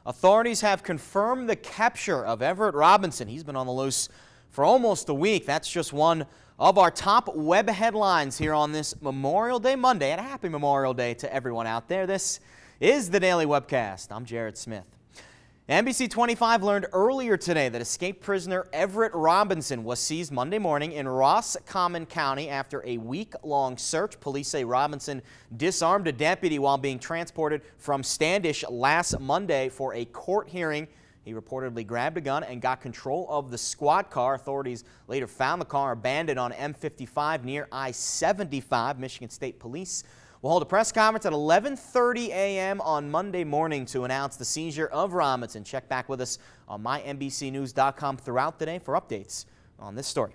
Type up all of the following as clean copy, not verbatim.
Authorities have confirmed the capture of Everett Robinson. He's been on the loose for almost a week. That's just one of our top web headlines here on this Memorial Day Monday. And a happy Memorial Day to everyone out there. This is the Daily Webcast. I'm Jared Smith. NBC 25 learned earlier today that escaped prisoner Everett Robinson was seized Monday morning in Roscommon County after a week-long search. Police say Robinson disarmed a deputy while being transported from Standish last Monday for a court hearing. He reportedly grabbed a gun and got control of the squad car. Authorities later found the car abandoned on M55 near I-75. Michigan State Police will hold a press conference at 11:30 a.m. on Monday morning to announce the seizure of Robinson. Check back with us on mynbcnews.com throughout the day for updates on this story.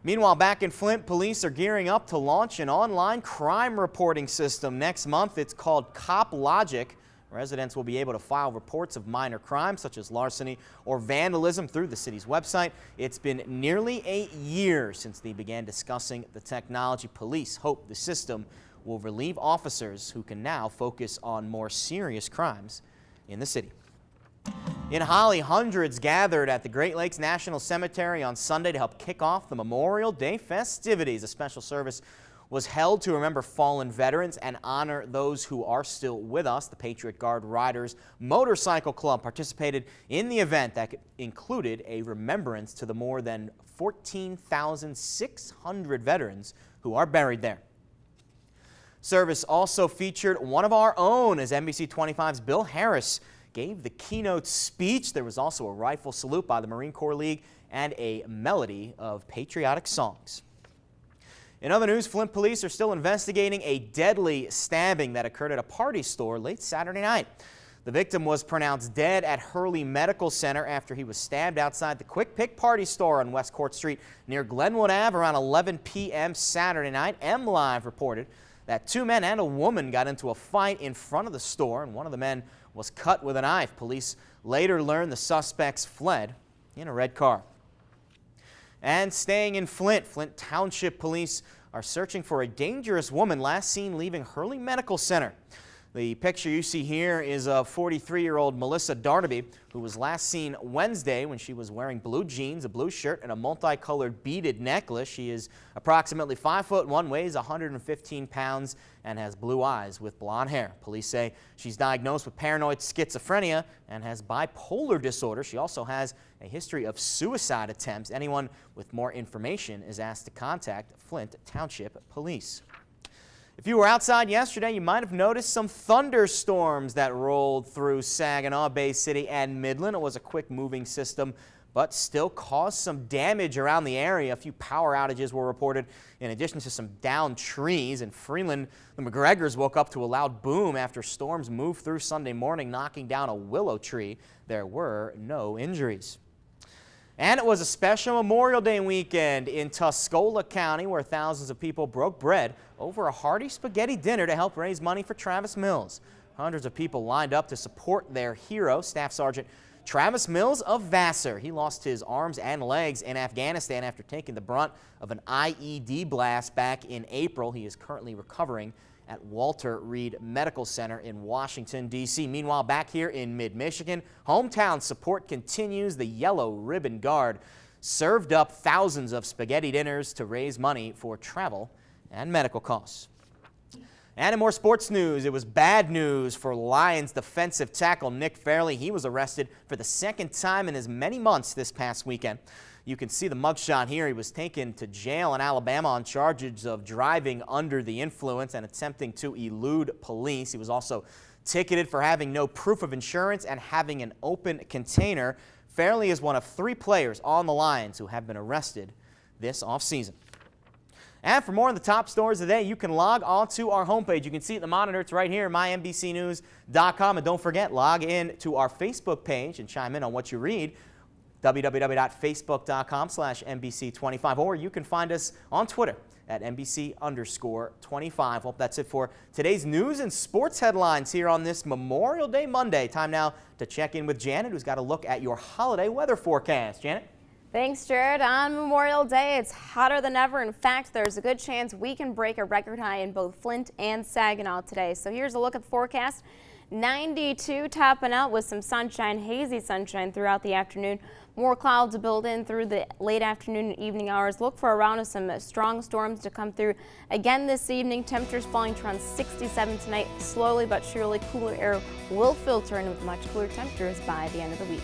Meanwhile, back in Flint, police are gearing up to launch an online crime reporting system next month. It's called Cop Logic. Residents will be able to file reports of minor crimes such as larceny or vandalism through the city's website. It's been nearly 8 years since they began discussing the technology. Police hope the system will relieve officers who can now focus on more serious crimes in the city. In Holly, hundreds gathered at the Great Lakes National Cemetery on Sunday to help kick off the Memorial Day festivities. A special service was held to remember fallen veterans and honor those who are still with us. The Patriot Guard Riders Motorcycle Club participated in the event that included a remembrance to the more than 14,600 veterans who are buried there. Service also featured one of our own as NBC 25's Bill Harris gave the keynote speech. There was also a rifle salute by the Marine Corps League and a melody of patriotic songs. In other news, Flint police are still investigating a deadly stabbing that occurred at a party store late Saturday night. The victim was pronounced dead at Hurley Medical Center after he was stabbed outside the Quick Pick party store on West Court Street near Glenwood Ave around 11 p.m. Saturday night. MLive reported that 2 men and a woman got into a fight in front of the store, and one of the men was cut with a knife. Police later learned the suspects fled in a red car. And staying in Flint, Flint Township Police are searching for a dangerous woman last seen leaving Hurley Medical Center. The picture you see here is of 43-year-old Melissa Darnaby, who was last seen Wednesday when she was wearing blue jeans, a blue shirt, and a multicolored beaded necklace. She is approximately 5'1", weighs 115 pounds, and has blue eyes with blonde hair. Police say she's diagnosed with paranoid schizophrenia and has bipolar disorder. She also has a history of suicide attempts. Anyone with more information is asked to contact Flint Township Police. If you were outside yesterday, you might have noticed some thunderstorms that rolled through Saginaw, Bay City, and Midland. It was a quick moving system, but still caused some damage around the area. A few power outages were reported in addition to some downed trees. In Freeland, the McGregors woke up to a loud boom after storms moved through Sunday morning, knocking down a willow tree. There were no injuries. And it was a special Memorial Day weekend in Tuscola County where thousands of people broke bread over a hearty spaghetti dinner to help raise money for Travis Mills. Hundreds of people lined up to support their hero, Staff Sergeant Travis Mills of Vassar. He lost his arms and legs in Afghanistan after taking the brunt of an IED blast back in April. He is currently recovering at Walter Reed Medical Center in Washington, D.C. Meanwhile, back here in mid-Michigan, hometown support continues. The Yellow Ribbon Guard served up thousands of spaghetti dinners to raise money for travel and medical costs. And in more sports news, it was bad news for Lions defensive tackle Nick Fairley. He was arrested for the second time in as many months this past weekend. You can see the mugshot here. He was taken to jail in Alabama on charges of driving under the influence and attempting to elude police. He was also ticketed for having no proof of insurance and having an open container. Fairley is one of 3 players on the Lions who have been arrested this offseason. And for more on the top stories of the day, you can log on to our homepage. You can see it in the monitor. It's right here, mynbcnews.com. And don't forget, log in to our Facebook page and chime in on what you read. www.facebook.com/NBC25, or you can find us on Twitter at NBC_25. Well, that's it for today's news and sports headlines here on this Memorial Day Monday. Time now to check in with Janet, who's got a look at your holiday weather forecast. Janet? Thanks, Jared. On Memorial Day, it's hotter than ever. In fact, there's a good chance we can break a record high in both Flint and Saginaw today. So here's a look at the forecast. 92 topping out with some sunshine, hazy sunshine throughout the afternoon. More clouds build in through the late afternoon and evening hours. Look for around some strong storms to come through again this evening. Temperatures falling to around 67 tonight. Slowly but surely cooler air will filter in with much cooler temperatures by the end of the week.